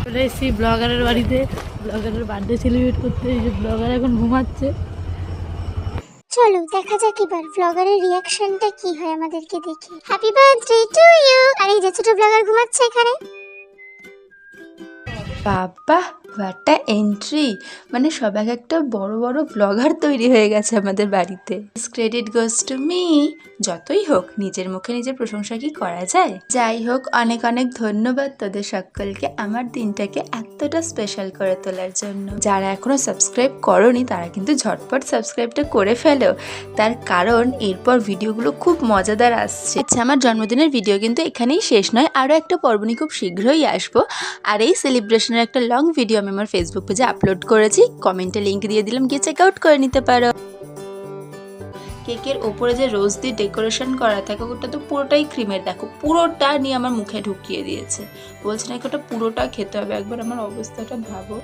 চলে এসেছি ব্লগারের বাড়িতে, ব্লগারের বার্থডে সেলিব্রেট করতে। এই যে ব্লগার এখন ঘুমাচ্ছে। চলো দেখা যাক এবার ব্লগারের রিয়াকশনটা কি হয় আমাদেরকে দেখে। Happy birthday to you. আর এই যে ছোট ব্লগার ঘুমাচ্ছে এখানে। বাবা হোয়াটটা এন্ট্রি, মানে সব এক একটা বড় বড় ব্লগার তৈরি হয়ে গেছে আমাদের বাড়িতে। Credit goes to me. যতই হোক নিজের মুখে নিজের প্রশংসা কি করা যায়। যাই হোক, অনেক অনেক ধন্যবাদ তোদের সকলকে আমার দিনটাকে এতটা স্পেশাল করে তোলার জন্য। যারা এখনো সাবস্ক্রাইব করোনি তারা কিন্তু ঝটপট সাবস্ক্রাইবটা করে ফেলো, তার কারণ এরপর ভিডিওগুলো খুব মজাদার আসছে। আচ্ছা, আমার জন্মদিনের ভিডিও কিন্তু এখানেই শেষ নয়, আরও একটা পর্বণী খুব শীঘ্রই আসবো। আর এই সেলিব্রেশনের একটা লং ভিডিও আমি আমার ফেসবুক পেজে আপলোড করেছি, কমেন্টে লিঙ্ক দিয়ে দিলাম, গিয়ে চেক আউট করে নিতে পারো। কেকের ওপরে যে রোজ দিয়ে ডেকোরেশন করা থাকে ওটা তো পুরোটাই ক্রিমের, দেখো পুরোটা নিয়ে আমার মুখে ঢুকিয়ে দিয়েছে। বলছে নাকি ওটা পুরোটা খেতে হবে, একবার আমার অবস্থাটা ভাবো।